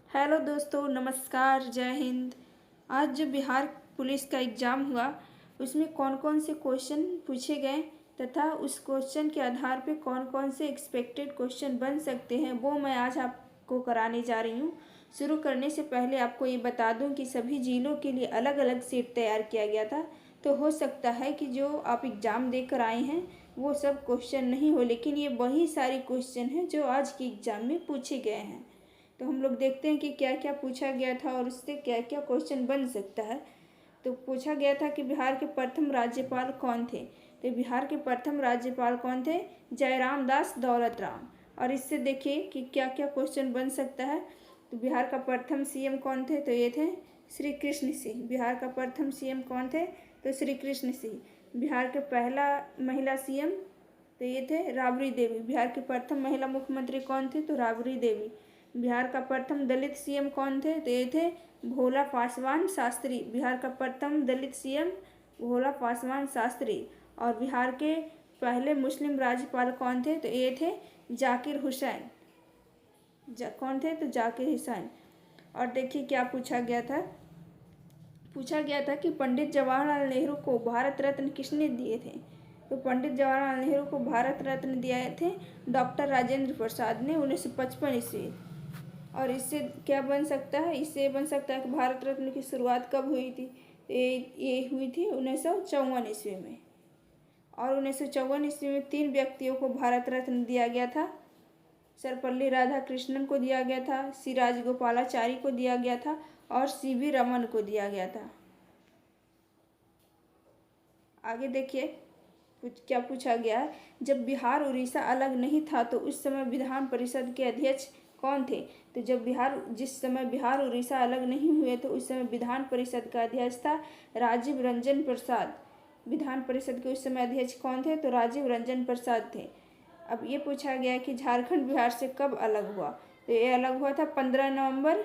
Hello दोस्तों, नमस्कार, जय हिंद। आज जो बिहार पुलिस का एग्ज़ाम हुआ उसमें कौन कौन से क्वेश्चन पूछे गए तथा उस क्वेश्चन के आधार पे कौन कौन से एक्सपेक्टेड क्वेश्चन बन सकते हैं वो मैं आज आपको कराने जा रही हूँ। शुरू करने से पहले आपको ये बता दूँ कि सभी ज़िलों के लिए अलग अलग सेट तैयार किया गया था। तो हो सकता है कि जो आप एग्ज़ाम देकर आए हैं वो सब क्वेश्चन नहीं हो, लेकिन ये वही सारे क्वेश्चन हैं जो आज के एग्ज़ाम में पूछे गए हैं। तो हम लोग देखते हैं कि क्या क्या पूछा गया था और उससे क्या क्या क्वेश्चन बन सकता है। तो पूछा गया था कि बिहार के प्रथम राज्यपाल कौन थे। तो बिहार के प्रथम राज्यपाल कौन थे? जयराम दास दौलत राम। और इससे देखिए कि क्या क्या क्वेश्चन बन सकता है। तो बिहार का प्रथम सीएम कौन थे? तो ये थे श्री कृष्ण सिंह। बिहार का प्रथम सीएम कौन थे? तो श्री कृष्ण सिंह। बिहार के पहला महिला सीएम तो ये थे राबड़ी देवी। बिहार की प्रथम महिला मुख्यमंत्री कौन थे? तो राबड़ी देवी। बिहार का प्रथम दलित सीएम कौन थे? तो ये थे भोला पासवान शास्त्री। बिहार का प्रथम दलित सीएम भोला पासवान शास्त्री। और बिहार के पहले मुस्लिम राज्यपाल कौन थे? तो ये थे जाकिर हुसैन। कौन थे? तो जाकिर हुसैन। और देखिए क्या पूछा गया था। पूछा गया था कि पंडित जवाहरलाल नेहरू को भारत रत्न किसने दिए थे? तो पंडित जवाहरलाल नेहरू को भारत रत्न दिए थे डॉक्टर राजेंद्र प्रसाद ने 1955 ईस्वी। और इससे क्या बन सकता है? इससे बन सकता है कि भारत रत्न की शुरुआत कब हुई थी? ये हुई थी 1954 ईस्वी में। और 1954 ईस्वी में 3 व्यक्तियों को भारत रत्न दिया गया था। सर्वपल्ली राधाकृष्णन को दिया गया था, सी राजगोपालाचारी को दिया गया था और सीवी रमन को दिया गया था। आगे देखिए क्या पूछा गया है। जब बिहार उड़ीसा अलग नहीं था तो उस समय विधान परिषद के अध्यक्ष कौन थे? तो जिस समय बिहार उड़ीसा अलग नहीं हुए तो उस समय विधान परिषद का अध्यक्ष था राजीव रंजन प्रसाद। विधान परिषद के उस समय अध्यक्ष कौन थे? तो राजीव रंजन प्रसाद थे। अब ये पूछा गया कि झारखंड बिहार से कब अलग हुआ? तो ये अलग हुआ था 15 नवंबर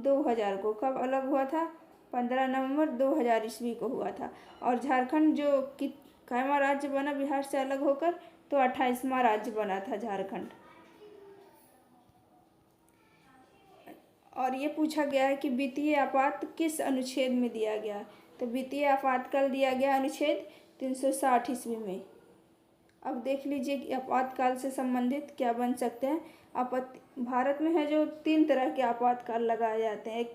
2000 को। कब अलग हुआ था? 15 नवंबर 2000 ईस्वी को हुआ था। और झारखंड जो कैवा राज्य बना बिहार से अलग होकर? तो 28वां राज्य बना था झारखंड। और ये पूछा गया है कि वित्तीय आपात किस अनुच्छेद में दिया गया? तो वित्तीय आपातकाल दिया गया अनुच्छेद 360 ईस्वी में। अब देख लीजिए कि आपातकाल से संबंधित क्या बन सकते हैं। भारत में है जो 3 तरह के आपातकाल लगाए जाते हैं। एक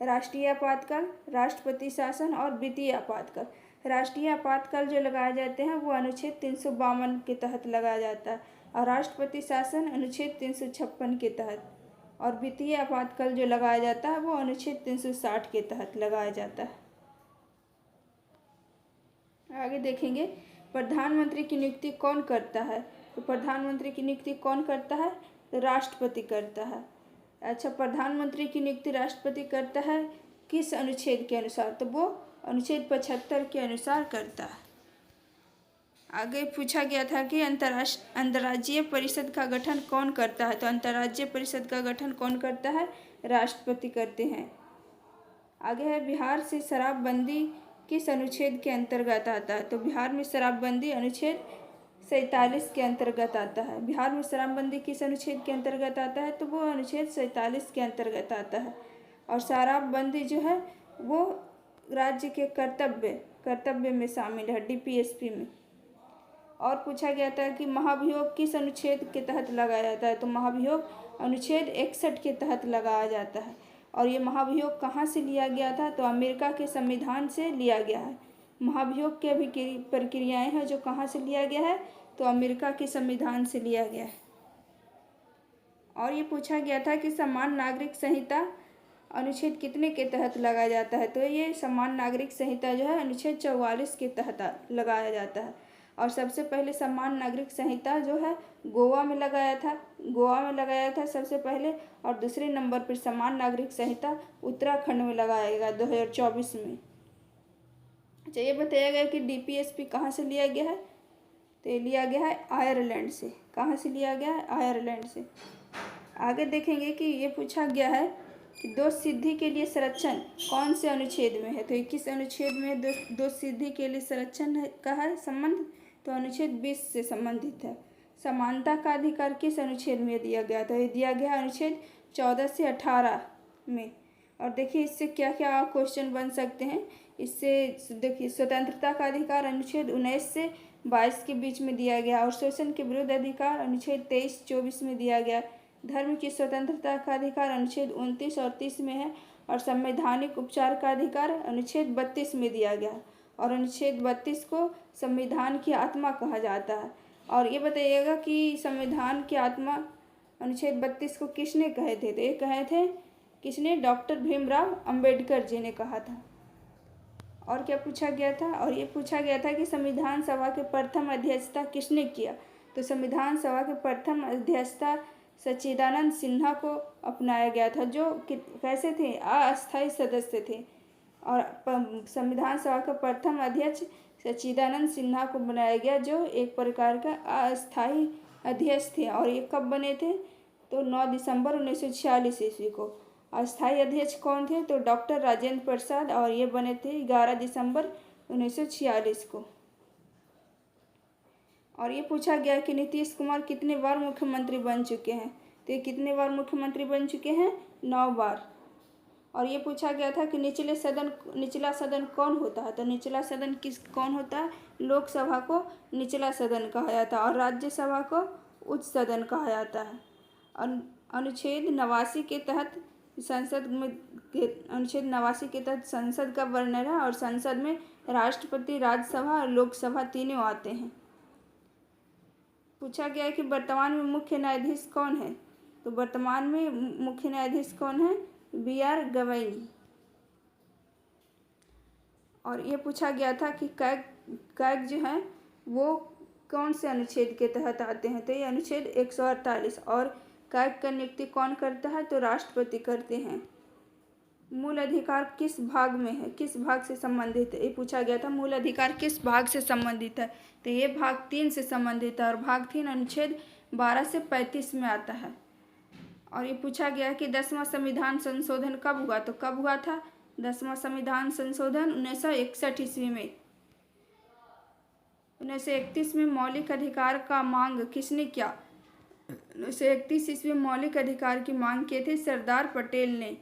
राष्ट्रीय आपातकाल, राष्ट्रपति शासन और वित्तीय आपातकाल। राष्ट्रीय आपातकाल जो लगाए जाते हैं वो अनुच्छेद 352 के तहत लगाया जाता है और राष्ट्रपति शासन अनुच्छेद 356 के तहत। और वित्तीय आपातकाल जो लगाया जाता है वो अनुच्छेद 360 के तहत लगाया जाता है। आगे देखेंगे प्रधानमंत्री की नियुक्ति कौन करता है? तो प्रधानमंत्री की नियुक्ति कौन करता है? तो राष्ट्रपति करता है। अच्छा, प्रधानमंत्री की नियुक्ति राष्ट्रपति करता है किस अनुच्छेद के अनुसार? तो वो अनुच्छेद 75 के अनुसार करता है। आगे पूछा गया था कि अंतर्राज्यीय परिषद का गठन कौन करता है? तो अंतर्राज्यीय परिषद का गठन कौन करता है? राष्ट्रपति करते हैं। आगे है बिहार से शराबबंदी किस अनुच्छेद के अंतर्गत आता है? तो बिहार में शराबबंदी अनुच्छेद 47 के अंतर्गत आता है। बिहार में शराबबंदी किस अनुच्छेद के अंतर्गत आता है? तो वो अनुच्छेद 47 के अंतर्गत आता है। और शराबबंदी जो है वो राज्य के कर्तव्य में शामिल है, डीपीएसपी में। और पूछा गया था कि महाभियोग किस अनुच्छेद के तहत लगाया जाता है? तो महाभियोग अनुच्छेद 61 के तहत लगाया जाता है। और ये महाभियोग कहाँ से लिया गया था? तो अमेरिका के संविधान से लिया गया है। महाभियोग की अभी प्रक्रियाएं हैं जो कहाँ से लिया गया है? तो अमेरिका के संविधान से लिया गया है। और ये पूछा गया था कि समान नागरिक संहिता अनुच्छेद कितने के तहत लगाया जाता है? तो ये समान नागरिक संहिता जो है अनुच्छेद 44 के तहत लगाया जाता है। और सबसे पहले समान नागरिक संहिता जो है गोवा में लगाया था सबसे पहले। और दूसरे नंबर पर समान नागरिक संहिता उत्तराखंड में लगाया गया 2024 में। अच्छा, ये बताया गया कि डीपीएसपी कहाँ से लिया गया है? तो ये लिया गया है आयरलैंड से। कहाँ से लिया गया है? आयरलैंड से। आगे देखेंगे कि ये पूछा गया है कि दोष सिद्धि के लिए संरक्षण कौन से अनुच्छेद में है? तो 21 अनुच्छेद में दोष सिद्धि के लिए संरक्षण का है संबंध? तो अनुच्छेद 20 से संबंधित है। समानता का अधिकार किस अनुच्छेद में दिया गया? तो ये दिया गया अनुच्छेद 14 से 18 में। और देखिए इससे क्या क्या क्वेश्चन बन सकते हैं। इससे देखिए स्वतंत्रता का अधिकार अनुच्छेद 19 से 22 के बीच में दिया गया, और शोषण के विरुद्ध अधिकार अनुच्छेद 23-24 में दिया गया। धर्म की स्वतंत्रता का अधिकार अनुच्छेद 29 और 30 में है, और संवैधानिक उपचार का अधिकार अनुच्छेद 32 में दिया गया, और अनुच्छेद 32 को संविधान की आत्मा कहा जाता है। और ये बताइएगा कि संविधान की आत्मा अनुच्छेद 32 को किसने कहे थे? तो ये कहे थे किसने? डॉक्टर भीमराव अंबेडकर जी ने कहा था। और क्या पूछा गया था? और ये पूछा गया था कि संविधान सभा के प्रथम अध्यक्षता किसने किया? तो संविधान सभा के प्रथम अध्यक्षता सच्चिदानंद सिन्हा को अपनाया गया था, जो कैसे थे? अस्थायी सदस्य थे। और संविधान सभा का प्रथम अध्यक्ष सच्चिदानंद सिन्हा को बनाया गया, जो एक प्रकार का अस्थायी अध्यक्ष थे। और ये कब बने थे? तो 9 दिसंबर 1946 ईस्वी को। अस्थायी अध्यक्ष कौन थे? तो डॉक्टर राजेंद्र प्रसाद, और ये बने थे 11 दिसंबर 1946 को। और ये पूछा गया कि नीतीश कुमार कितने बार मुख्यमंत्री बन चुके हैं? तो ये कितने बार मुख्यमंत्री बन चुके हैं? 9 बार। और ये पूछा गया था कि निचला सदन कौन होता है? तो निचला सदन कौन होता है? लोकसभा को निचला सदन कहा जाता है, और राज्यसभा को उच्च सदन कहा जाता है। अनुच्छेद 89 के तहत संसद का वर्णन है, और संसद में राष्ट्रपति, राज्यसभा और लोकसभा तीनों आते हैं। पूछा गया है कि वर्तमान में मुख्य न्यायाधीश कौन है? तो वर्तमान में मुख्य न्यायाधीश कौन है? BR गवई। और ये पूछा गया था कि कैग जो है वो कौन से अनुच्छेद के तहत आते हैं? तो ये अनुच्छेद 148। और कैग का नियुक्ति कौन करता है? तो राष्ट्रपति करते हैं। मूल अधिकार किस भाग में है? किस भाग से संबंधित है? ये पूछा गया था, मूल अधिकार किस भाग से संबंधित है? तो ये भाग 3 से संबंधित है, और भाग 3 अनुच्छेद 12 से 35 में आता है। और ये पूछा गया कि 10वां संविधान संशोधन कब हुआ? तो कब हुआ था 10वां संविधान संशोधन? 1961 ईस्वी में। 1931 में मौलिक अधिकार का मांग किसने किया? 1931 ईस्वी में मौलिक अधिकार की मांग किए थे सरदार पटेल ने।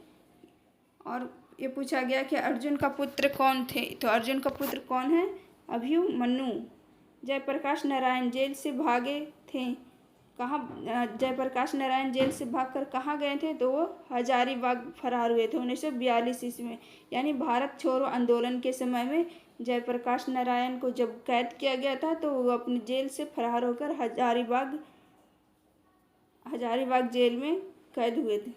और ये पूछा गया कि अर्जुन का पुत्र कौन थे? तो अर्जुन का पुत्र कौन है? अभिमन्यु। जयप्रकाश नारायण जेल से भागे थे कहाँ? जयप्रकाश नारायण जेल से भागकर कहाँ गए थे? तो वो हजारीबाग फरार हुए थे 1942 ईस्वी में। यानी भारत छोड़ो आंदोलन के समय में जयप्रकाश नारायण को जब कैद किया गया था, तो वो अपनी जेल से फरार होकर हजारीबाग जेल में कैद हुए थे।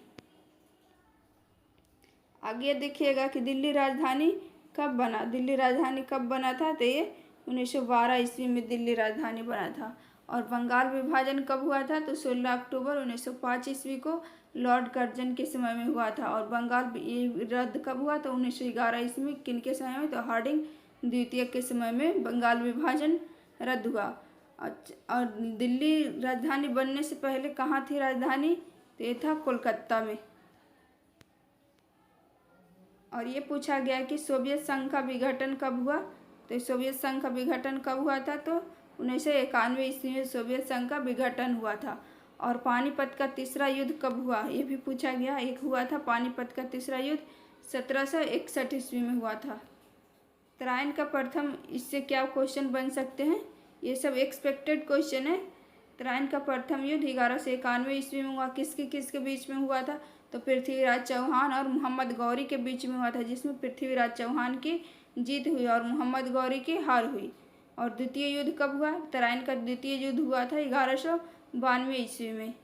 आगे देखिएगा कि दिल्ली राजधानी कब बना? दिल्ली राजधानी कब बना था? तो ये 1912 ईस्वी में दिल्ली राजधानी बना था। और बंगाल विभाजन कब हुआ था? तो 16 अक्टूबर 1905 ईस्वी को लॉर्ड कर्जन के समय में हुआ था। और बंगाल ये रद्द कब हुआ? तो 1911 ईस्वी में। किन के समय में? तो हार्डिंग द्वितीय के समय में बंगाल विभाजन रद्द हुआ। और दिल्ली राजधानी बनने से पहले कहाँ थी राजधानी? तो ये था कोलकाता में। और ये पूछा गया कि सोवियत संघ का विघटन कब हुआ? तो सोवियत संघ का विघटन कब हुआ था? तो 1991 ईस्वी में सोवियत संघ का विघटन हुआ था। और पानीपत का तीसरा युद्ध कब हुआ? ये भी पूछा गया। एक हुआ था पानीपत का तीसरा युद्ध 1761 ईस्वी में हुआ था। तराइन का प्रथम, इससे क्या क्वेश्चन बन सकते हैं? ये सब एक्सपेक्टेड क्वेश्चन है। तराइन का प्रथम युद्ध 1191 ईस्वी में हुआ। किसके बीच में हुआ था? तो पृथ्वीराज चौहान और मोहम्मद गौरी के बीच में हुआ था, जिसमें पृथ्वीराज चौहान की जीत हुई और मोहम्मद गौरी की हार हुई। और द्वितीय युद्ध कब हुआ? तराइन का द्वितीय युद्ध हुआ था 1192 ईस्वी में।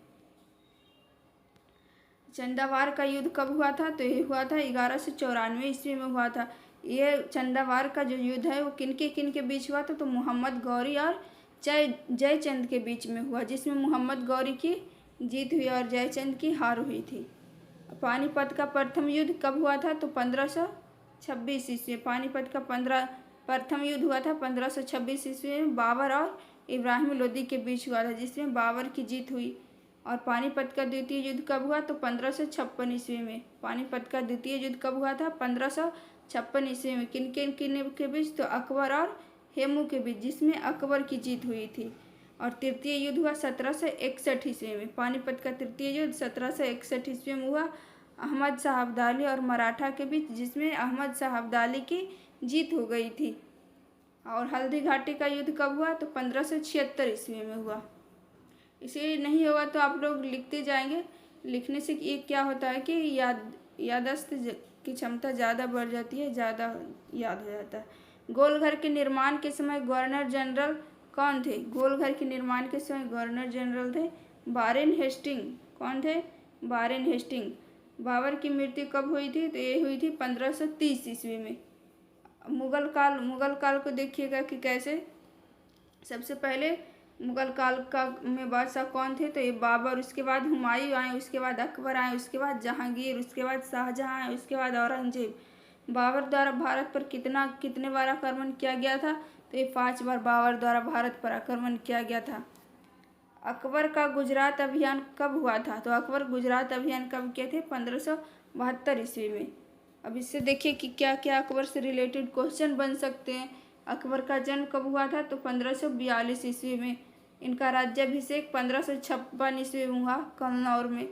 चंदावार का युद्ध कब हुआ था? तो ये हुआ था 1194 ईस्वी में हुआ था। ये चंदावार का जो युद्ध है वो किन के बीच हुआ था? तो मोहम्मद गौरी और जयचंद के बीच में हुआ, जिसमें मोहम्मद गौरी की जीत हुई और जयचंद की हार हुई थी। पानीपत का प्रथम युद्ध कब हुआ था? तो 1526 ईस्वी। पानीपत का प्रथम युद्ध हुआ था 1526 ईस्वी में। बाबर और इब्राहिम लोदी के बीच हुआ था, जिसमें बाबर की जीत हुई। और पानीपत का द्वितीय युद्ध कब हुआ? तो 1556 ईस्वी में। पानीपत का द्वितीय युद्ध कब हुआ था? 1556 ईस्वी में। किन के बीच? तो अकबर और हेमू के बीच, जिसमें अकबर की जीत हुई थी। और तृतीय युद्ध हुआ 1761 ईस्वी में। पानीपत का तृतीय युद्ध 1761 ईस्वी में हुआ अहमद शाह अब्दाली और मराठा के बीच, जिसमें अहमद शाह अब्दाली की जीत हो गई थी। और हल्दी घाटी का युद्ध कब हुआ? तो 1576 ईस्वी में हुआ। इसे नहीं होगा तो आप लोग लिखते जाएंगे। लिखने से ये क्या होता है कि याददाश्त की क्षमता ज़्यादा बढ़ जाती है, ज़्यादा याद हो जाता है। गोलघर के निर्माण के समय गवर्नर जनरल कौन थे? गोलघर के निर्माण के समय गवर्नर जनरल थे वारेन हेस्टिंग। कौन थे? Warren Hasting. बाबर की मृत्यु कब हुई थी? तो ये हुई थी 1530 ईस्वी में। मुगल काल को देखिएगा कि कैसे। सबसे पहले मुगल काल का में बादशाह कौन थे? तो ये बाबर, उसके बाद हुमायूं आए, उसके बाद अकबर आए, उसके बाद जहांगीर, उसके बाद शाहजहां आए, उसके बाद औरंगजेब। बाबर द्वारा भारत पर कितने बार आक्रमण किया गया था? तो ये 5 बार बाबर द्वारा भारत पर आक्रमण किया गया था। अकबर का गुजरात अभियान कब हुआ था? तो अकबर गुजरात अभियान कब किए थे? 1572 ईस्वी में। अब इससे देखिए कि क्या क्या अकबर से रिलेटेड क्वेश्चन बन सकते हैं। अकबर का जन्म कब हुआ था? तो 1542 ईस्वी में। इनका राज्याभिषेक 1556 ईस्वी में हुआ कन्नौर में।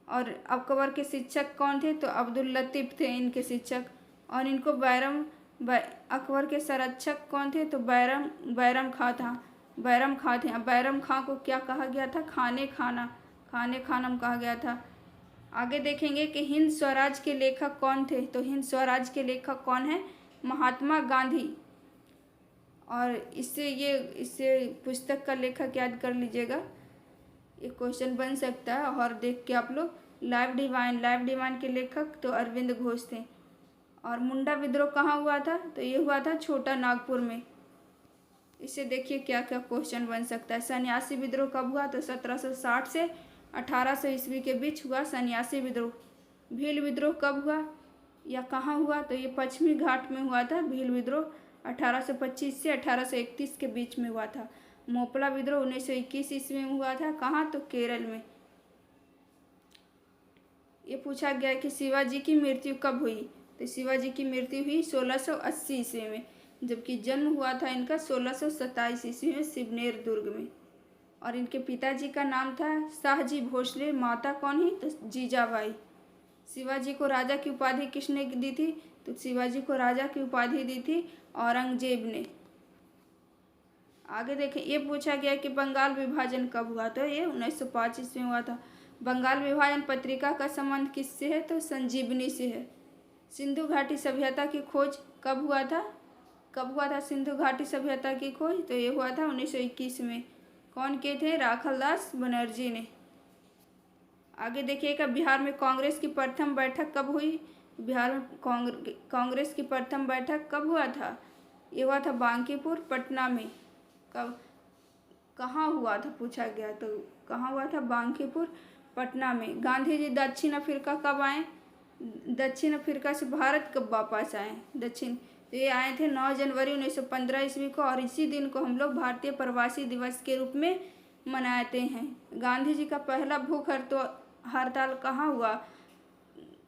और अकबर के शिक्षक कौन थे? तो अब्दुल लतीफ़ थे इनके शिक्षक। और इनको अकबर के संरक्षक कौन थे? तो बैरम खां था। बैरम खां थे। अब बैरम खां को क्या कहा गया था? खाने खानम कहा गया था। आगे देखेंगे कि हिंद स्वराज के लेखक कौन थे? तो हिंद स्वराज के लेखक कौन है? महात्मा गांधी। और इससे पुस्तक का लेखक याद कर लीजिएगा, ये क्वेश्चन बन सकता है। और देख के आप लोग लाइव डिवाइन के लेखक तो अरविंद घोष थे। और मुंडा विद्रोह कहाँ हुआ था? तो ये हुआ था छोटा नागपुर में। इससे देखिए क्या क्या क्वेश्चन बन सकता है। सन्यासी विद्रोह कब हुआ? तो 1760 से 1800 ईस्वी के बीच हुआ सन्यासी विद्रोह। भील विद्रोह कब हुआ या कहाँ हुआ? तो ये पश्चिमी घाट में हुआ था। भील विद्रोह 1825 से 1831 के बीच में हुआ था। मोपला विद्रोह 1921 ईस्वी में हुआ था। कहाँ? तो केरल में। ये पूछा गया कि शिवाजी की मृत्यु कब हुई? तो शिवाजी की मृत्यु हुई 1680 ईस्वी में, जबकि जन्म हुआ था इनका 1627 ईस्वी में शिवनेर दुर्ग में। और इनके पिताजी का नाम था शाहजी भोसले। माता कौन ही? तो जीजाबाई। शिवाजी को राजा की उपाधि किसने दी थी? तो शिवाजी को राजा की उपाधि दी थी औरंगजेब ने। आगे देखें, ये पूछा गया कि बंगाल विभाजन कब हुआ? तो ये 1905 ईस्वी में हुआ था। बंगाल विभाजन पत्रिका का संबंध किससे है? तो संजीवनी से है। सिंधु घाटी सभ्यता की खोज कब हुआ था? कब हुआ था सिंधु घाटी सभ्यता की खोज? तो ये हुआ था 1921 में। कौन किए थे? राखालदास बनर्जी ने। आगे देखिएगा, बिहार में कांग्रेस की प्रथम बैठक कब हुई? बिहार में कांग्रेस की प्रथम बैठक कब हुआ था? ये हुआ था बांकीपुर पटना में। कब, कहाँ हुआ था पूछा गया, तो कहाँ हुआ था? बांकीपुर पटना में। गांधी जी दक्षिण अफ्रीका कब आए? दक्षिण अफ्रीका से भारत कब वापस आए? तो ये आए थे 9 जनवरी 1915 ईस्वी को। और इसी दिन को हम लोग भारतीय प्रवासी दिवस के रूप में मनाते हैं। गांधी जी का पहला भूख हड़ताल कहाँ हुआ?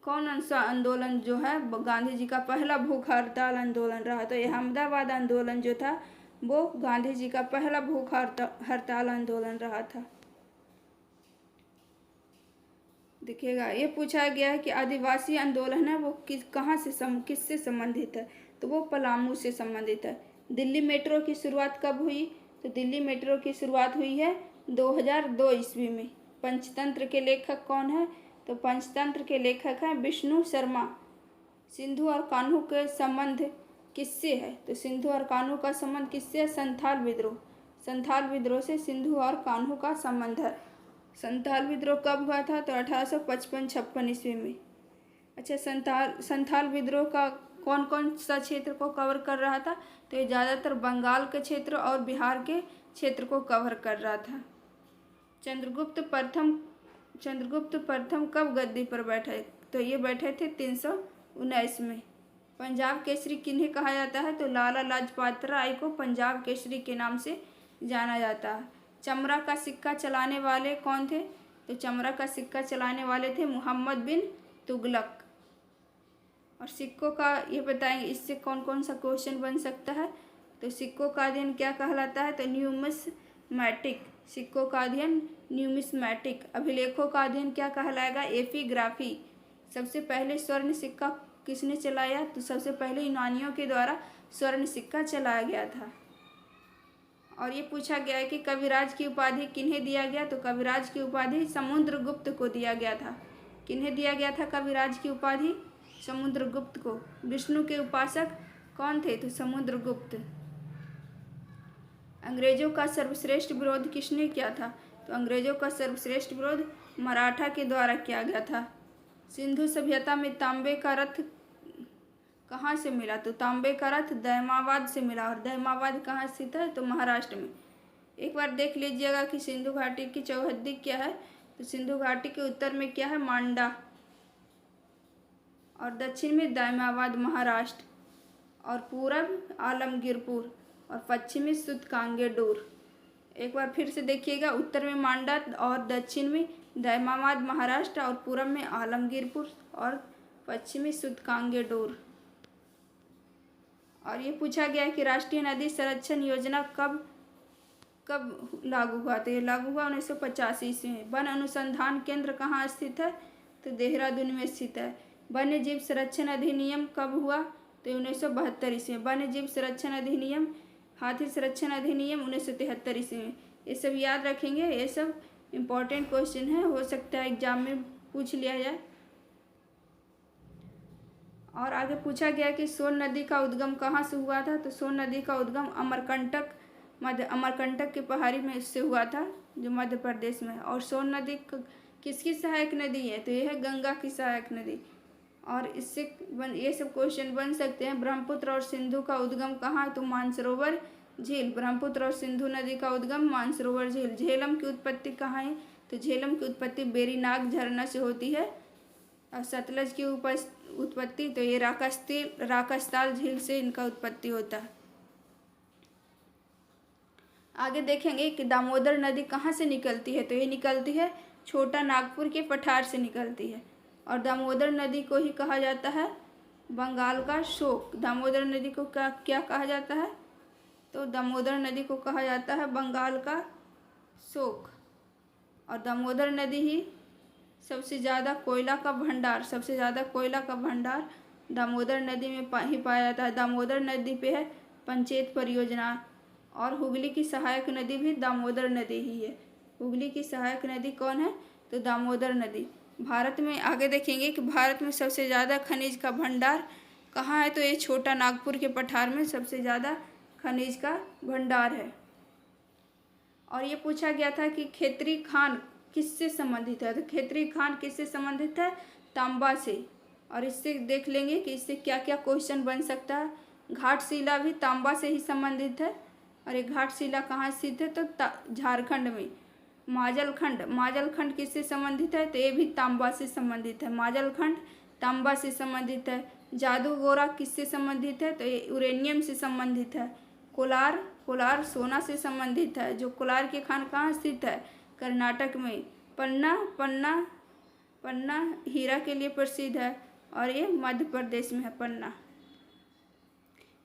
कौन सा आंदोलन जो है गांधी जी का पहला भूख हड़ताल आंदोलन रहा? तो ये अहमदाबाद आंदोलन जो था वो गांधी जी का पहला भूख हड़ताल आंदोलन रहा था। देखिएगा, ये पूछा गया है कि आदिवासी आंदोलन है वो किससे संबंधित है? तो वो पलामू से संबंधित है। दिल्ली मेट्रो की शुरुआत कब हुई? तो दिल्ली मेट्रो की शुरुआत हुई है 2002 ईस्वी में। पंचतंत्र के लेखक कौन है? तो पंचतंत्र के लेखक हैं विष्णु शर्मा। सिंधु और कान्हू के संबंध किससे है? तो सिंधु और कान्हू का संबंध किससे है? संथाल विद्रोह से सिंधु और कान्हू का संबंध है। संथाल विद्रोह कब हुआ था? तो 1855-56 ईस्वी में। अच्छा, संथाल विद्रोह का कौन सा क्षेत्र को कवर कर रहा था? तो ये ज़्यादातर बंगाल के क्षेत्र और बिहार के क्षेत्र को कवर कर रहा था। चंद्रगुप्त प्रथम कब गद्दी पर बैठे? तो ये बैठे थे 319 में। पंजाब केसरी किन्हें कहा जाता है? तो लाला लाजपत राय को पंजाब केसरी के नाम से जाना जाता है। चमड़ा का सिक्का चलाने वाले कौन थे? तो चमड़ा का सिक्का चलाने वाले थे मोहम्मद बिन तुगलक। और सिक्कों का ये बताएंगे, इससे कौन कौन सा क्वेश्चन बन सकता है? तो सिक्कों का दिन क्या कहलाता है? तो मैटिक, सिक्कों का अध्ययन न्यूमिस्मैटिक, अभिलेखों का अध्ययन क्या कहलाएगा? एपिग्राफी। सबसे पहले स्वर्ण सिक्का किसने चलाया? तो सबसे पहले यूनानियों के द्वारा स्वर्ण सिक्का चलाया गया था। और ये पूछा गया है कि कविराज की उपाधि किन्हें दिया गया? तो कविराज की उपाधि समुद्रगुप्त को दिया गया था। किन्हें दिया गया था कविराज की उपाधि? समुद्रगुप्त को। विष्णु के उपासक कौन थे? तो समुद्रगुप्त। अंग्रेजों का सर्वश्रेष्ठ विरोध किसने किया था? तो अंग्रेजों का सर्वश्रेष्ठ विरोध मराठा के द्वारा किया गया था। सिंधु सभ्यता में तांबे का रथ कहाँ से मिला? तो तांबे का रथ दैमाबाद से मिला। और दैमाबाद कहाँ स्थित है? तो महाराष्ट्र में। एक बार देख लीजिएगा कि सिंधु घाटी की चौहद्दी क्या है। तो सिंधु घाटी के उत्तर में क्या है? मांडा, और दक्षिण में दैमाबाद महाराष्ट्र, और पूरब आलमगीरपुर, और पश्चिम में सूतकांगेडूर। एक बार फिर से देखिएगा, उत्तर में मांडा और दक्षिण में दैमाबाद महाराष्ट्र, और पूरब में आलमगीरपुर और पश्चिम में सूतकांगेडूर। और ये पूछा गया है कि राष्ट्रीय नदी संरक्षण योजना कब लागू हुआ? तो ये लागू हुआ 1985 में। वन अनुसंधान केंद्र कहाँ स्थित है? तो देहरादून में स्थित है। वन्य जीव संरक्षण अधिनियम कब हुआ? तो 1972 ईस्वी में। वन्य जीव संरक्षण अधिनियम, हाथी संरक्षण अधिनियम 1973 ईस्वी में। ये सब याद रखेंगे, ये सब इम्पोर्टेंट क्वेश्चन है, हो सकता है एग्जाम में पूछ लिया जाए। और आगे पूछा गया कि सोन नदी का उद्गम कहाँ से हुआ था? तो सोन नदी का उद्गम अमरकंटक के पहाड़ी में इससे हुआ था, जो मध्य प्रदेश में है। और सोन नदी किसकी सहायक नदी है? तो यह है गंगा की सहायक नदी। और इससे ये सब क्वेश्चन बन सकते हैं। ब्रह्मपुत्र और सिंधु का उद्गम कहाँ? तो मानसरोवर झील। ब्रह्मपुत्र और सिंधु नदी का उद्गम मानसरोवर झील। झेलम की उत्पत्ति कहाँ है? तो झेलम की उत्पत्ति बेरीनाग झरना से होती है। और सतलज की उत्पत्ति तो ये राकास्ताल झील से इनका उत्पत्ति होता है। आगे देखेंगे कि दामोदर नदी कहाँ से निकलती है? तो ये निकलती है छोटा नागपुर के पठार से निकलती है। और दामोदर नदी को ही कहा जाता है बंगाल का शोक। दामोदर नदी को क्या कहा जाता है? तो दामोदर नदी को कहा जाता है बंगाल का शोक। और दामोदर नदी ही सबसे ज़्यादा कोयला का भंडार दामोदर नदी में ही पाया जाता है। दामोदर नदी पे है पंचेत परियोजना। और हुगली की सहायक नदी भी दामोदर नदी ही है। हुगली की सहायक नदी कौन है? तो दामोदर नदी। भारत में आगे देखेंगे कि भारत में सबसे ज़्यादा खनिज का भंडार कहाँ है? तो ये छोटा नागपुर के पठार में सबसे ज़्यादा खनिज का भंडार है। और ये पूछा गया था कि खेतरी खान किससे संबंधित है? तो खेतरी खान किससे संबंधित है? तांबा से। और इससे देख लेंगे कि इससे क्या क्या क्वेश्चन बन सकता है। घाटशिला भी तांबा से ही संबंधित है। और ये घाटशिला कहाँ स्थित है? तो झारखंड में। माजलखंड किससे संबंधित है? तो ये भी तांबा से संबंधित है। माजलखंड तांबा से संबंधित है। जादूगोरा किससे संबंधित है? तो ये यूरेनियम से संबंधित है। कोलार सोना से संबंधित है। जो कोलार की खान कहाँ स्थित है? कर्नाटक में। पन्ना हीरा के लिए प्रसिद्ध है, और ये मध्य प्रदेश में है पन्ना।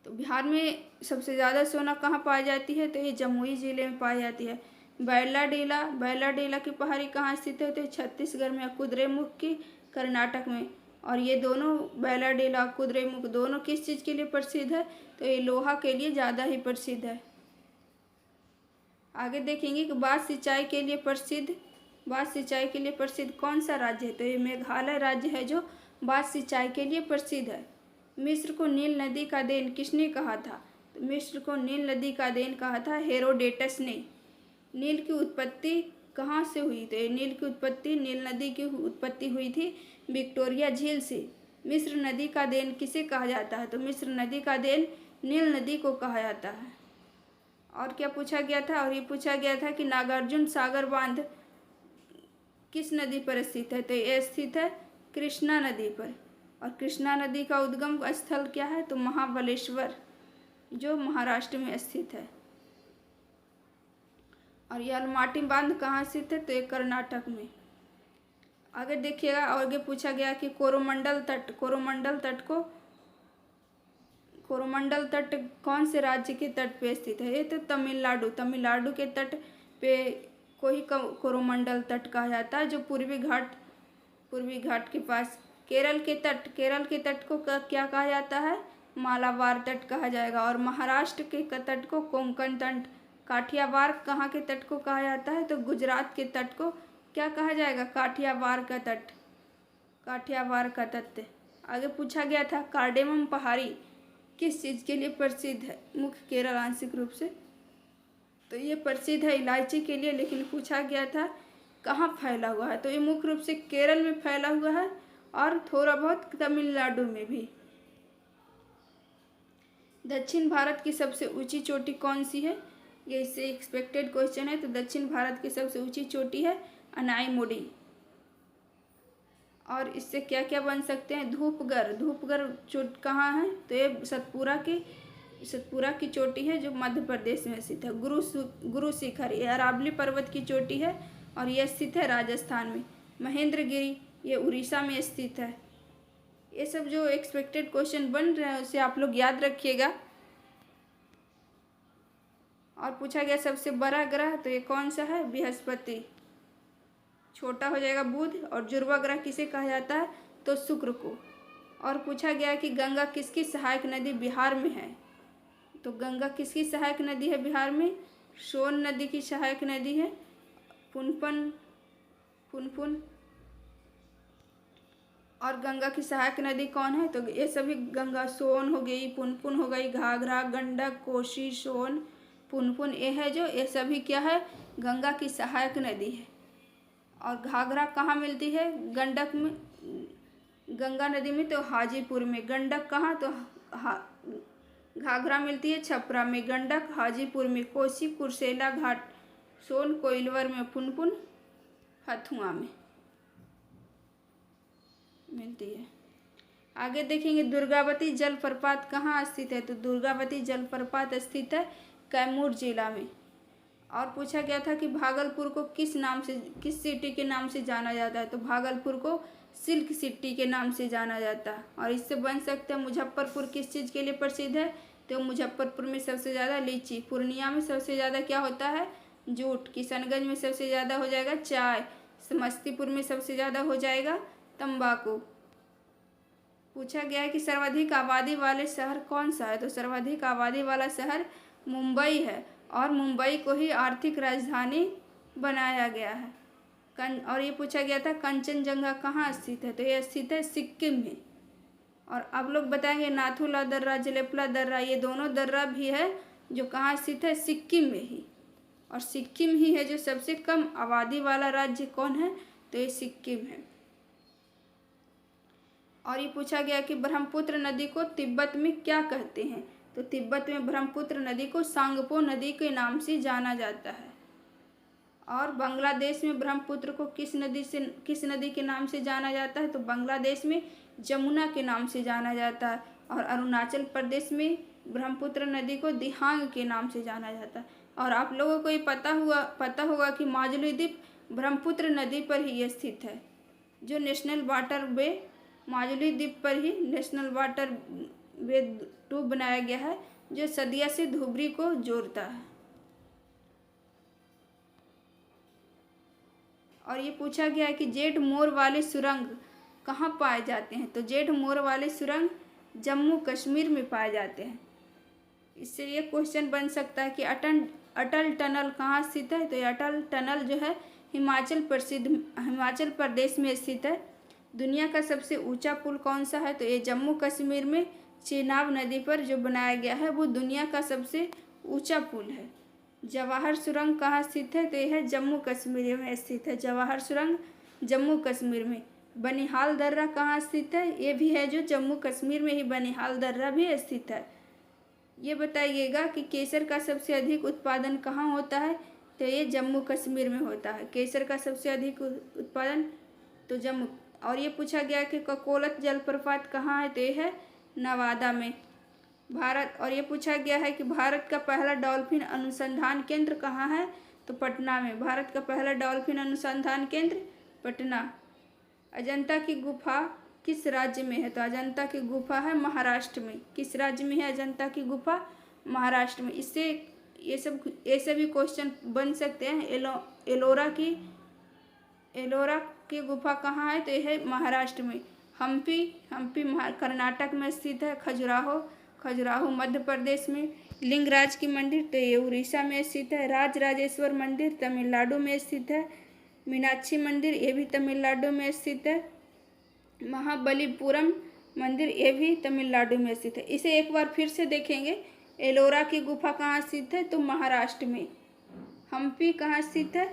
तो बिहार में सबसे ज़्यादा सोना कहाँ पाई जाती है? तो ये जमुई जिले में पाई जाती है। बैलाडीला की पहाड़ी कहाँ स्थित है? तो छत्तीसगढ़ में। कुद्रेमुख की कर्नाटक में। और ये दोनों बैलाडीला कुद्रेमुख दोनों किस चीज़ के लिए प्रसिद्ध है? तो ये लोहा के लिए ज़्यादा ही प्रसिद्ध है। आगे देखेंगे कि बाढ़ सिंचाई के लिए प्रसिद्ध कौन सा राज्य है? तो ये मेघालय राज्य है जो बाढ़ सिंचाई के लिए प्रसिद्ध है। मिस्र को नील नदी का देन किसने कहा था? तो मिस्र को नील नदी का देन कहा था हेरोडेटस ने। नील की उत्पत्ति कहाँ से हुई? तो नील नदी की उत्पत्ति हुई थी विक्टोरिया झील से। मिस्र नदी का देन किसे कहा जाता है? तो मिस्र नदी का देन नील नदी को कहा जाता है। और क्या पूछा गया था? और ये पूछा गया था कि नागार्जुन सागर बांध किस नदी पर स्थित है? तो ये स्थित है कृष्णा नदी पर। और कृष्णा नदी का उद्गम स्थल क्या है? तो महाबलेश्वर, जो महाराष्ट्र में स्थित है। और ये अलमाटी बांध कहाँ स्थित है? तो ये कर्नाटक में। आगे देखिएगा, आगे पूछा गया कि कोरोमंडल तट कौन से राज्य के तट पे स्थित है? ये तो तमिलनाडु के तट पे को ही कोरोमंडल तट कहा जाता है, जो पूर्वी घाट के पास। केरल के तट को क्या कहा जाता है? मालाबार तट कहा जाएगा। और महाराष्ट्र के तट को कोंकण तट। काठियावाड़ कहाँ के तट को कहा जाता है? तो गुजरात के तट को क्या कहा जाएगा? काठियावाड़ का तट। काठियावाड़ का तट। आगे पूछा गया था कार्डेमम पहाड़ी किस चीज़ के लिए प्रसिद्ध है? मुख्य केरल आंशिक रूप से, तो ये प्रसिद्ध है इलायची के लिए। लेकिन पूछा गया था कहाँ फैला हुआ है, तो ये मुख्य रूप से केरल में फैला हुआ है और थोड़ा बहुत तमिलनाडु में भी। दक्षिण भारत की सबसे ऊंची चोटी कौन सी है? ये इससे एक्सपेक्टेड क्वेश्चन है। तो दक्षिण भारत की सबसे ऊंची चोटी है अनाईमुडी। और इससे क्या क्या बन सकते हैं? धूपगढ़ चोट कहाँ है? तो ये सतपुरा की चोटी है, जो मध्य प्रदेश में स्थित है। गुरु शिखर ये अरावली पर्वत की चोटी है और यह स्थित है राजस्थान में। महेंद्रगिरी ये उड़ीसा में स्थित है। ये सब जो एक्सपेक्टेड क्वेश्चन बन रहे हैं उसे आप लोग याद रखिएगा। और पूछा गया सबसे बड़ा ग्रह, तो ये कौन सा है? बृहस्पति। छोटा हो जाएगा बुध। और जुर्वा ग्रह किसे कहा जाता है? तो शुक्र को। और पूछा गया कि गंगा किसकी सहायक नदी बिहार में है? तो गंगा किसकी सहायक नदी है बिहार में? सोन नदी की सहायक नदी है। पुनपुन। और गंगा की सहायक नदी कौन है? तो ये सभी गंगा, सोन हो गई, पुनपुन हो गई, घाघरा, गंडक, कोसी, सोन, पुनपुन, ये सभी क्या है? गंगा की सहायक नदी है। और घाघरा कहाँ मिलती है? गंडक में, गंगा नदी में, तो हाजीपुर में। गंडक कहाँ? तो घाघरा मिलती है छपरा में, गंडक हाजीपुर में, कोसी कुर्सेला घाट, सोन कोइलवर में, पुनपुन हथुआ में मिलती है। आगे देखेंगे दुर्गावती जलप्रपात कहाँ स्थित है? तो दुर्गावती जलप्रपात स्थित है कैमूर जिला में। और पूछा गया था कि भागलपुर को किस सिटी के नाम से जाना जाता है? तो भागलपुर को सिल्क सिटी के नाम से जाना जाता है। और इससे बन सकता है मुजफ्फरपुर किस चीज़ के लिए प्रसिद्ध है? तो मुजफ्फरपुर में सबसे ज़्यादा लीची, पूर्णिया में सबसे ज़्यादा क्या होता है? जूट, किशनगंज में सबसे ज़्यादा हो जाएगा चाय, समस्तीपुर में सबसे ज़्यादा हो जाएगा तंबाकू। पूछा गया है कि सर्वाधिक आबादी वाले शहर कौन सा है? तो सर्वाधिक आबादी वाला शहर मुंबई है। और मुंबई को ही आर्थिक राजधानी बनाया गया है। और ये पूछा गया था कंचनजंगा कहाँ स्थित है? तो ये स्थित है सिक्किम में। और आप लोग बताएंगे नाथुला दर्रा, जलेपला दर्रा, ये दोनों दर्रा भी है जो कहाँ स्थित है? सिक्किम में ही। और सिक्किम ही है जो सबसे कम आबादी वाला राज्य कौन है? तो ये सिक्किम है। और ये पूछा गया कि ब्रह्मपुत्र नदी को तिब्बत में क्या कहते हैं? तो तिब्बत में ब्रह्मपुत्र नदी को सांगपो नदी के नाम से जाना जाता है। और बांग्लादेश में ब्रह्मपुत्र को किस नदी के नाम से जाना जाता है? तो बांग्लादेश में जमुना के नाम से जाना जाता है। और अरुणाचल प्रदेश में ब्रह्मपुत्र नदी को दिहांग के नाम से जाना जाता है। और आप लोगों को ये पता होगा कि माजुली द्वीप ब्रह्मपुत्र नदी पर ही स्थित है। जो नेशनल वाटर वे माजुली द्वीप पर ही नेशनल वाटर वे 2 बनाया गया है, जो सदिया से धुबरी को जोड़ता है। और ये पूछा गया है कि जेड मोर वाले सुरंग कहाँ पाए जाते हैं? तो जेड मोर वाले सुरंग जम्मू कश्मीर में पाए जाते हैं। इससे ये क्वेश्चन बन सकता है कि अटल टनल कहाँ स्थित है? तो ये अटल टनल जो है हिमाचल प्रदेश में स्थित है। दुनिया का सबसे ऊंचा पुल कौन सा है? तो ये जम्मू कश्मीर में चेनाब नदी पर जो बनाया गया है वो दुनिया का सबसे ऊंचा पुल है। जवाहर सुरंग कहाँ स्थित है? तो यह है जम्मू कश्मीर में स्थित है। जवाहर सुरंग जम्मू कश्मीर में। बनिहाल दर्रा कहाँ स्थित है? ये भी है जो जम्मू कश्मीर में ही बनिहाल दर्रा भी स्थित है। ये बताइएगा कि केसर का सबसे अधिक उत्पादन कहाँ होता है? तो ये जम्मू कश्मीर में होता है। केसर का सबसे अधिक उत्पादन तो जम्मू। और ये पूछा गया कि ककोलत जलप्रपात कहाँ है? तो ये है नवादा में। भारत। और ये पूछा गया है कि भारत का पहला डॉल्फिन अनुसंधान केंद्र कहाँ है? तो पटना में। भारत का पहला डॉल्फिन अनुसंधान केंद्र पटना। अजंता की गुफा किस राज्य में है? तो अजंता की गुफा है महाराष्ट्र में। किस राज्य में है अजंता की गुफा? महाराष्ट्र में। इससे ये सभी क्वेश्चन बन सकते हैं। एलोरा की गुफा कहाँ है? तो यह है महाराष्ट्र में। हम्पी कर्नाटक में स्थित है। खजुराहो मध्य प्रदेश में। लिंगराज की मंदिर तो ये उड़ीसा में स्थित है। राजराजेश्वर मंदिर तमिलनाडु में स्थित है। मीनाक्षी मंदिर ये भी तमिलनाडु में स्थित है। महाबलीपुरम मंदिर ये भी तमिलनाडु में स्थित है। इसे एक बार फिर से देखेंगे। एलोरा की गुफा कहाँ स्थित है? तो महाराष्ट्र में। हम्पी कहाँ स्थित है?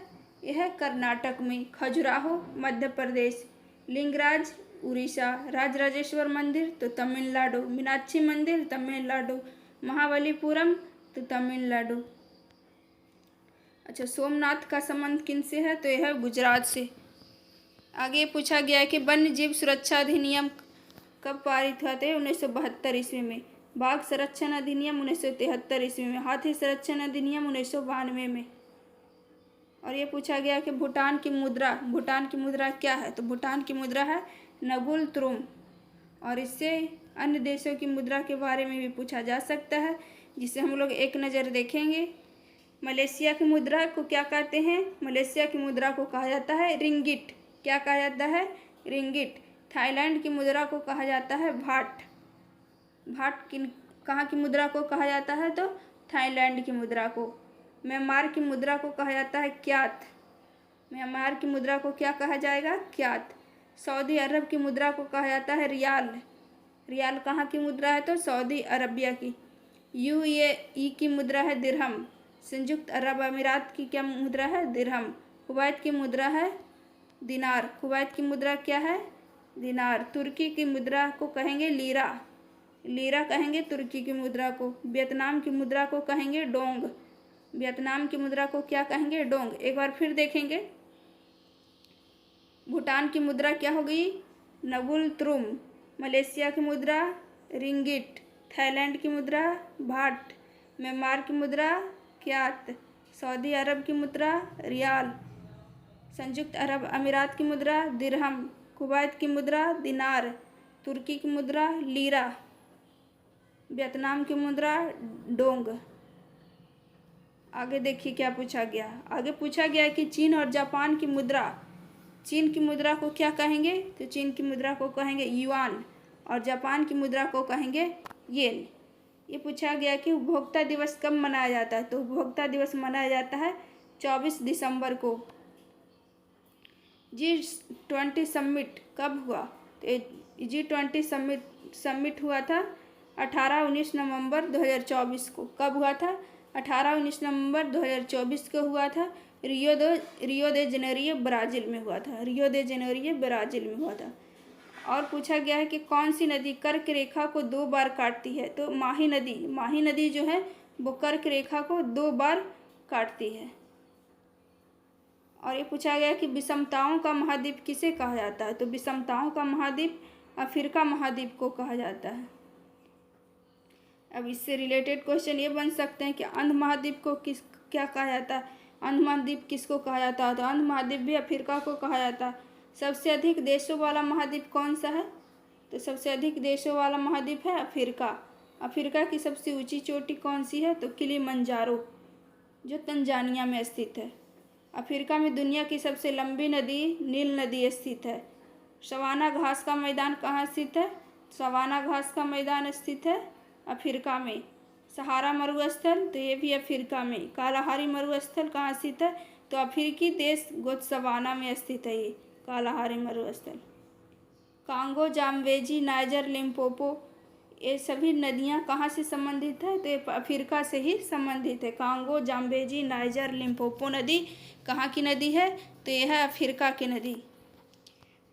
यह कर्नाटक में। खजुराहो मध्य प्रदेश। लिंगराज उड़ीसा। राजराजेश्वर मंदिर तो तमिलनाडु। मीनाक्षी मंदिर तमिलनाडु। महाबलीपुरम तो तमिलनाडु। अच्छा, सोमनाथ का संबंध किन से है? तो यह है गुजरात से। आगे पूछा गया है कि वन्य जीव सुरक्षा अधिनियम कब पारित हुआ था? 1972 ईस्वी में। बाघ संरक्षण अधिनियम 1973 ईस्वी में। हाथी संरक्षण अधिनियम 1992 में। और ये पूछा गया कि भूटान की मुद्रा क्या है? तो भूटान की मुद्रा है नगुल त्रुम। और इससे अन्य देशों की मुद्रा के बारे में भी पूछा जा सकता है, जिसे हम लोग एक नज़र देखेंगे। मलेशिया की मुद्रा को क्या कहते हैं? मलेशिया की मुद्रा को कहा जाता है रिंगिट। क्या कहा जाता है? रिंगिट। थाईलैंड की मुद्रा को कहा जाता है भाट। कहाँ की मुद्रा को कहा जाता है? तो थाईलैंड की मुद्रा को। म्यांमार की मुद्रा को कहा जाता है क्यात। म्यांमार की मुद्रा को क्या कहा जाएगा? क्यात। सऊदी अरब की मुद्रा को कहा जाता है रियाल। रियाल कहाँ की मुद्रा है? तो सऊदी अरबिया की। यूएई की मुद्रा है दिरहम। संयुक्त अरब अमीरात की क्या मुद्रा है? दिरहम। कुवैत की मुद्रा है दिनार। कुवैत की मुद्रा क्या है? दिनार। तुर्की की मुद्रा को कहेंगे लीरा। लीरा कहेंगे तुर्की की मुद्रा को। वियतनाम की मुद्रा को कहेंगे डोंग। वियतनाम की मुद्रा को क्या कहेंगे? डोंग। एक बार फिर देखेंगे। भूटान की मुद्रा क्या हो गई? नगुल त्रुम। मलेशिया की मुद्रा रिंगिट। थाईलैंड की मुद्रा भाट। म्यांमार की मुद्रा क्यात। सऊदी अरब की मुद्रा रियाल। संयुक्त अरब अमीरात की मुद्रा दिरहम। कुवैत की मुद्रा दिनार। तुर्की की मुद्रा लीरा। वियतनाम की मुद्रा डोंग। आगे देखिए क्या पूछा गया। आगे पूछा गया कि चीन और जापान की मुद्रा को क्या कहेंगे? तो चीन की मुद्रा को कहेंगे युआन और जापान की मुद्रा को कहेंगे येन। ये पूछा गया कि उपभोक्ता दिवस कब मनाया जाता है? तो उपभोक्ता दिवस मनाया जाता है 24 दिसंबर को। G20 समिट कब हुआ? तो G20 समिट हुआ था 18-19 नवंबर 2024 को। कब हुआ था? 18-19 नवंबर 2024 को हुआ था। रियो दे जेनेरियो ब्राज़ील में हुआ था। रियो दे जेनेरियो ब्राज़ील में हुआ था। और पूछा गया है कि कौन सी नदी कर्क रेखा को 2 बार काटती है? तो माही नदी जो है वो कर्क रेखा को 2 बार काटती है। और ये पूछा गया कि विषमताओं का महाद्वीप किसे कहा जाता है? तो विषमताओं का महाद्वीप अफ्रीका महाद्वीप को कहा जाता है। अब इससे रिलेटेड क्वेश्चन ये बन सकते हैं कि अंध महाद्वीप को क्या कहा जाता है? अंध महाद्वीप किसको कहा जाता है? तो अंध महाद्वीप भी अफ्रीका को कहा जाता है। सबसे अधिक देशों वाला महाद्वीप कौन सा है? तो सबसे अधिक देशों वाला महाद्वीप है अफ्रीका। अफ्रीका की सबसे ऊंची चोटी कौन सी है? तो किलिमंजारो, जो तंजानिया में स्थित है। अफ्रीका में दुनिया की सबसे लंबी नदी नील नदी स्थित है। सवाना घास का मैदान कहाँ स्थित है? सवाना घास का मैदान स्थित है अफ्रीका में। सहारा मरुस्थल तो ये भी अफ्रीका में। कालाहारी मरुस्थल कहाँ स्थित है? तो अफ्रीकी देश बोत्सवाना में स्थित है ये कालाहारी मरुस्थल। कांगो, जाम्बेजी, नाइजर, लिम्पोपो ये सभी नदियाँ कहाँ से संबंधित है? तो ये अफ्रीका से ही संबंधित है। कांगो, जाम्बेजी, नाइजर, लिम्पोपो नदी कहाँ की नदी है? तो यह है अफ्रीका की नदी।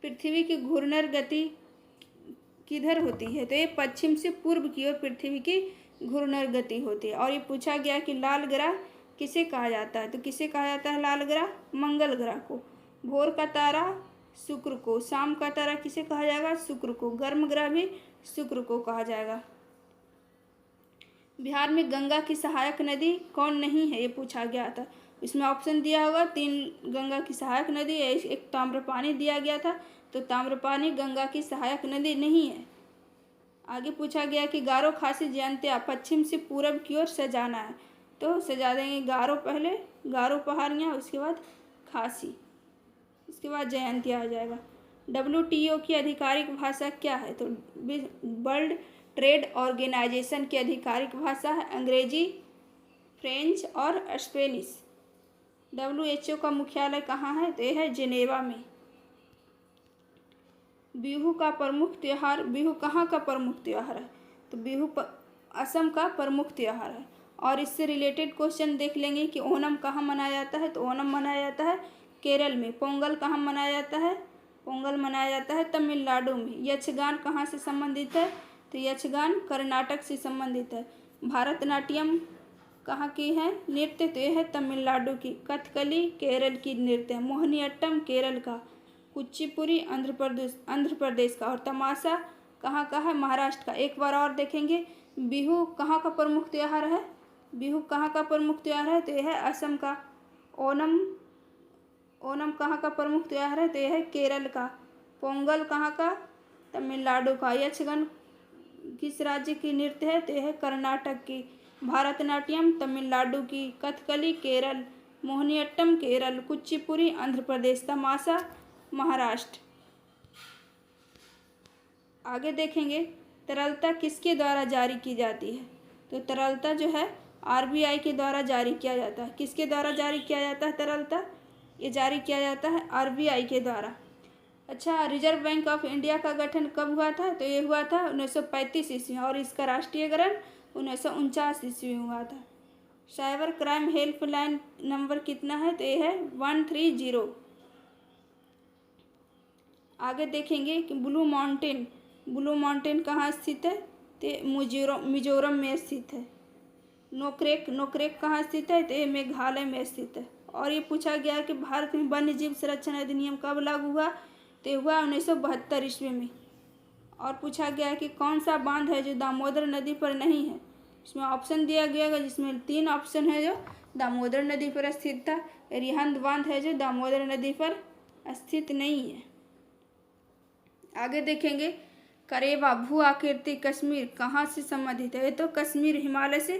पृथ्वी की घूर्णन गति किधर होती है? तो ये पश्चिम से पूर्व की ओर पृथ्वी की घूर्णन गति होती है। और ये पूछा गया कि लाल ग्रह किसे कहा जाता है? तो किसे कहा जाता है लाल ग्रह? मंगल ग्रह को। भोर का तारा शुक्र को। शाम का तारा किसे कहा जाएगा? शुक्र को। गर्म ग्रह भी शुक्र को कहा जाएगा। बिहार में गंगा की सहायक नदी कौन नहीं है? ये पूछा गया था। इसमें ऑप्शन दिया होगा 3 गंगा की सहायक नदी, एक ताम्रपानी दिया गया था। तो ताम्रपानी गंगा की सहायक नदी नहीं है। आगे पूछा गया कि गारो खासी जयंतिया पश्चिम से पूरब की ओर सजाना है। तो सजा देंगे गारो, पहले गारो पहाड़ियाँ, उसके बाद खासी, उसके बाद जयंती आ जाएगा। WTO की आधिकारिक भाषा क्या है? तो वर्ल्ड ट्रेड ऑर्गेनाइजेशन की आधिकारिक भाषा है अंग्रेजी, फ्रेंच और स्पेनिश। WHO का मुख्यालय कहाँ है? तो यह है जिनेवा में। बिहू का प्रमुख त्यौहार, बिहू कहाँ का प्रमुख त्यौहार है? तो बिहू असम का प्रमुख त्यौहार है। और इससे रिलेटेड क्वेश्चन देख लेंगे कि ओणम कहाँ मनाया जाता है? तो ओणम मनाया जाता है केरल में। पोंगल कहाँ मनाया जाता है? पोंगल मनाया जाता है तमिलनाडु में। यक्षगान कहाँ से संबंधित है? तो यक्षगान कर्नाटक से संबंधित है। भारतनाट्यम कहाँ की है नृत्य? तो यह है तमिलनाडु की। कथकली केरल की नृत्य है। मोहिनीअट्टम केरल का। कुचिपुड़ी आंध्र प्रदेश का। और तमाशा कहाँ का है? महाराष्ट्र का। एक बार और देखेंगे, बिहू कहाँ का प्रमुख त्यौहार है? बिहू कहाँ का प्रमुख त्यौहार है? तो यह है असम का। ओणम, ओणम कहाँ का प्रमुख त्यौहार है? तो यह है केरल का। पोंगल कहाँ का? तमिलनाडु का। यक्षगान किस राज्य की नृत्य है? तो यह है कर्नाटक की। भारतनाट्यम तमिलनाडु की। कथकली केरल। मोहिनीअट्टम केरल। कुचिपुड़ी आंध्र प्रदेश। तमाशा महाराष्ट्र। आगे देखेंगे, तरलता किसके द्वारा जारी की जाती है? तो तरलता जो है RBI के द्वारा जारी किया जाता है। किसके द्वारा जारी किया जाता है तरलता? ये जारी किया जाता है RBI के द्वारा। अच्छा, रिजर्व बैंक ऑफ इंडिया का गठन कब हुआ था? तो ये हुआ था 1935 ईस्वी और इसका राष्ट्रीयकरण 1949 ईस्वी में हुआ था। साइबर क्राइम हेल्पलाइन नंबर कितना है? तो ये है 130। आगे देखेंगे कि ब्लू माउंटेन कहाँ स्थित है? तो मिजोरम में स्थित है। नोकरेक कहाँ स्थित है? तो ये मेघालय में स्थित है। और ये पूछा गया कि भारत में वन्य जीव संरक्षण अधिनियम कब लागू हुआ? तो हुआ 1972 ईस्वी में। और पूछा गया कि कौन सा बांध है जो दामोदर नदी पर नहीं है? इसमें ऑप्शन दिया गया है, जिसमें 3 ऑप्शन है जो दामोदर नदी पर स्थित था। रिहंद बांध है जो दामोदर नदी पर स्थित नहीं है। आगे देखेंगे, करेवा भू आकृति कश्मीर कहाँ से संबंधित है? तो कश्मीर हिमालय से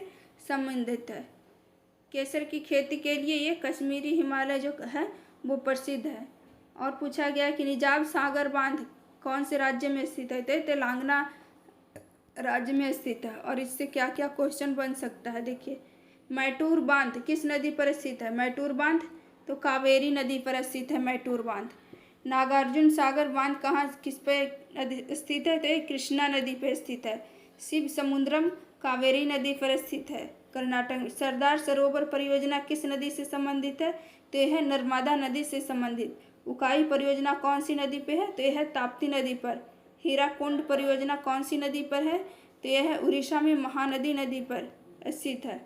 संबंधित है। केसर की खेती के लिए ये कश्मीरी हिमालय जो है वो प्रसिद्ध है। और पूछा गया कि निजाम सागर बांध कौन से राज्य में स्थित है? तो तेलंगाना राज्य में स्थित है। और इससे क्या क्या क्वेश्चन बन सकता है देखिए, मैटूर बांध किस नदी पर स्थित है? मैटूर बांध तो कावेरी नदी पर स्थित है मैटूर बांध। नागार्जुन सागर बांध कहाँ किस पे स्थित है? तो ये कृष्णा नदी पर स्थित है। शिव समुद्रम कावेरी नदी पर स्थित है कर्नाटक। सरदार सरोवर परियोजना किस नदी से संबंधित है? तो यह है नर्मदा नदी से संबंधित। उकाई परियोजना कौन सी नदी पे है? तो यह है ताप्ती नदी पर। हीराकुंड परियोजना कौन सी नदी पर है? तो यह है उड़ीसा में महानदी नदी पर स्थित है।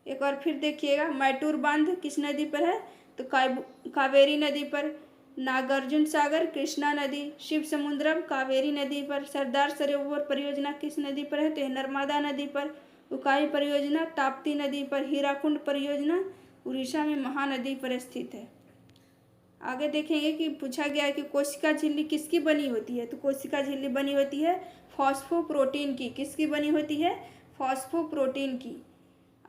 एक बार फिर देखिएगा, मैटूर बांध किस नदी पर है? तो कावेरी नदी पर। नागार्जुन सागर कृष्णा नदी। शिव समुद्रम कावेरी नदी पर। सरदार सरोवर परियोजना किस नदी पर है? तो नर्मदा नदी पर। उकाई परियोजना ताप्ती नदी पर। हीराकुंड परियोजना उड़ीसा में महानदी पर स्थित है। आगे देखेंगे कि पूछा गया है कि कोशिका झिल्ली किसकी बनी होती है? तो कोशिका झिल्ली बनी होती है फॉस्फोप्रोटीन की। किसकी बनी होती है? फॉस्फोप्रोटीन की।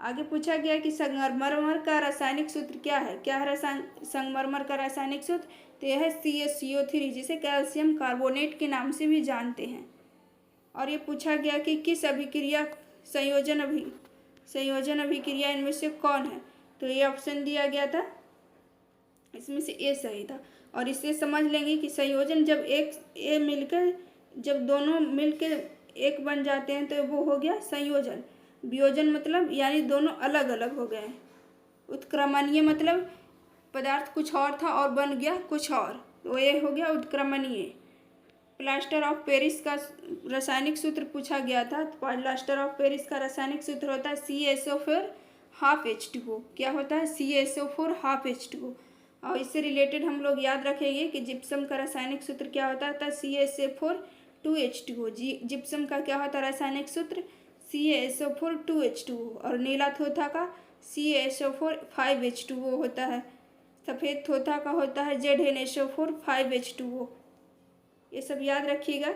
आगे पूछा गया कि संगमरमर का रासायनिक सूत्र क्या है? क्या है संगमरमर का रासायनिक सूत्र? तो यह है CaCO3, जिसे कैल्शियम कार्बोनेट के नाम से भी जानते हैं। और ये पूछा गया कि किस अभिक्रिया संयोजन अभिक्रिया इनमें से कौन है? तो ये ऑप्शन दिया गया था, इसमें से ए सही था। और इससे समझ लेंगे कि संयोजन जब दोनों मिलकर एक बन जाते हैं तो वो हो गया संयोजन। वियोजन मतलब यानी दोनों अलग अलग हो गए। उत्क्रमणीय मतलब पदार्थ कुछ और था और बन गया कुछ और, तो ये हो गया उत्क्रमणीय। प्लास्टर ऑफ पेरिस का रासायनिक सूत्र पूछा गया था। तो प्लास्टर ऑफ पेरिस का रासायनिक सूत्र होता है CaSO4 हाफ H2O। क्या होता है? CaSO4 half H2O। और इससे रिलेटेड हम लोग याद रखेंगे कि जिप्सम का रासायनिक सूत्र क्या होता है? CaSO4 2H2O। जिप्सम का क्या होता है रासायनिक सूत्र? CaSO4 2H2O। और नीला थोथा का CaSO4 5H2O होता है। सफ़ेद थोथा का होता है ZnSO4 5H2O। ये सब याद रखिएगा।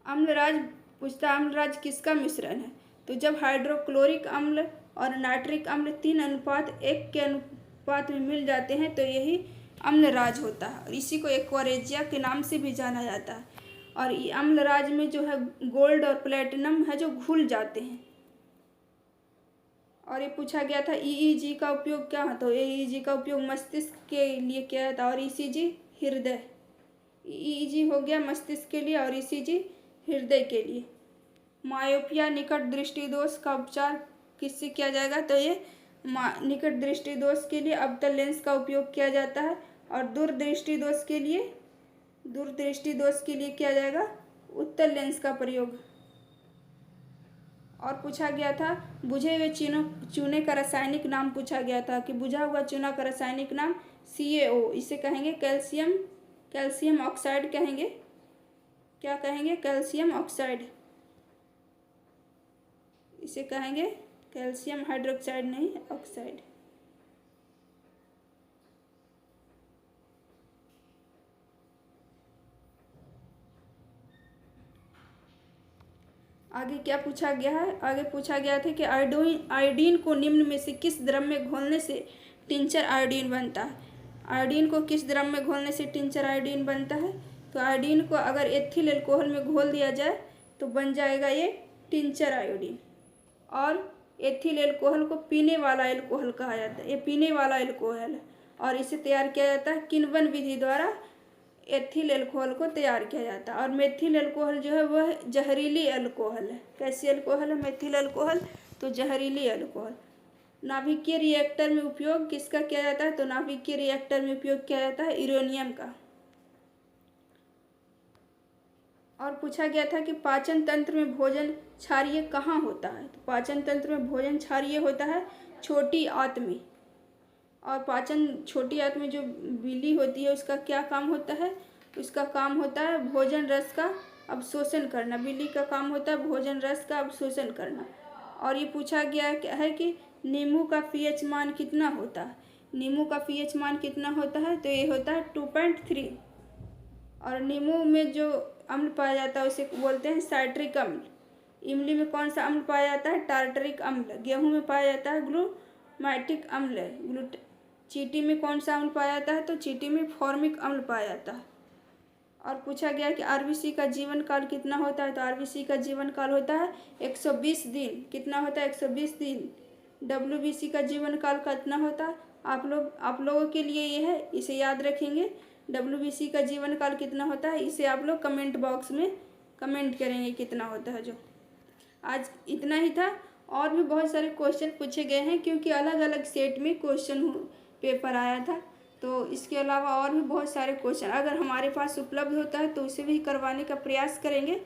अम्लराज पूछता, अम्लराज किसका मिश्रण है? तो जब हाइड्रोक्लोरिक अम्ल और नाइट्रिक अम्ल 3:1 के अनुपात में मिल जाते हैं तो यही अम्लराज होता है और इसी को एक्वारेजिया के नाम से भी जाना जाता है। और ये अम्लराज में जो है गोल्ड और प्लेटिनम है जो घुल जाते हैं। और ये पूछा गया था ईईजी का उपयोग क्या है, तो ईईजी का उपयोग मस्तिष्क के लिए किया जाता है और ईसीजी हृदय। ईईजी हो गया मस्तिष्क के लिए और ईसीजी हृदय के लिए। मायोपिया निकट दृष्टि दोष का उपचार किससे किया जाएगा, तो ये निकट दृष्टि दोष के लिए अवतल लेंस का उपयोग किया जाता है और दूरदृष्टि दोष के लिए किया जाएगा उत्तल लेंस का प्रयोग। और पूछा गया था बुझे हुए चूने का रासायनिक नाम पूछा गया था कि बुझा हुआ चूना का रासायनिक नाम CaO, इसे कहेंगे कैल्शियम ऑक्साइड कहेंगे। क्या कहेंगे, कैल्शियम ऑक्साइड, इसे कहेंगे कैल्शियम हाइड्रोक्साइड नहीं ऑक्साइड। आगे क्या पूछा गया है, आगे पूछा गया था कि आयोडीन को निम्न में से किस द्रव में घोलने से टिंचर आयोडीन बनता है। आयोडीन को किस द्रव में घोलने से टिंचर आयोडीन बनता है, तो आयोडीन को अगर एथिल अल्कोहल में घोल दिया जाए तो बन जाएगा ये टिंचर आयोडीन। और एथिल अल्कोहल को पीने वाला अल्कोहल कहा जाता है, ये पीने वाला अल्कोहल है और इसे तैयार किया जाता है किण्वन विधि द्वारा। एथिल अल्कोहल को तैयार किया जाता है और मेथिल अल्कोहल जो है वह जहरीली अल्कोहल है। कैसी अल्कोहल है मेथिल अल्कोहल, तो जहरीली अल्कोहल। नाभिकीय रिएक्टर में उपयोग किसका किया जाता है, तो नाभिकीय रिएक्टर में उपयोग किया जाता है यूरेनियम का। और पूछा गया था कि पाचन तंत्र में भोजन क्षारीय कहाँ होता है, तो पाचन तंत्र में भोजन क्षारीय होता है छोटी आंत में। और छोटी आंत में जो बिल्ली होती है उसका क्या काम होता है, उसका काम होता है भोजन रस का अवशोषण करना। बिल्ली का काम होता है भोजन रस का अवशोषण करना। और ये पूछा गया है कि नींबू का pH मान कितना होता है, नींबू का pH मान कितना होता है, तो ये होता है 2.3। और नींबू में जो अम्ल पाया जाता है उसे बोलते हैं साइट्रिक अम्ल। इमली में कौन सा अम्ल पाया जाता है, टार्टरिक अम्ल। गेहूं में पाया जाता है ग्लूटामिक अम्ल। चींटी में कौन सा अम्ल पाया जाता है, तो चींटी में फॉर्मिक अम्ल पाया जाता है। और पूछा गया कि आरबीसी का जीवन काल कितना होता है, तो आरबीसी का जीवन काल होता है 120 दिन। कितना होता है, 120 दिन। डब्ल्यूबीसी का जीवन काल कितना होता है, आप लोगों के लिए ये है, इसे याद रखेंगे। डब्ल्यूबीसी का जीवन काल कितना होता है, इसे आप लोग कमेंट बॉक्स में कमेंट करेंगे कितना होता है। जो आज इतना ही था, और भी बहुत सारे क्वेश्चन पूछे गए हैं क्योंकि अलग अलग सेट में क्वेश्चन पेपर आया था। तो इसके अलावा और भी बहुत सारे क्वेश्चन अगर हमारे पास उपलब्ध होता है तो उसे भी करवाने का प्रयास करेंगे।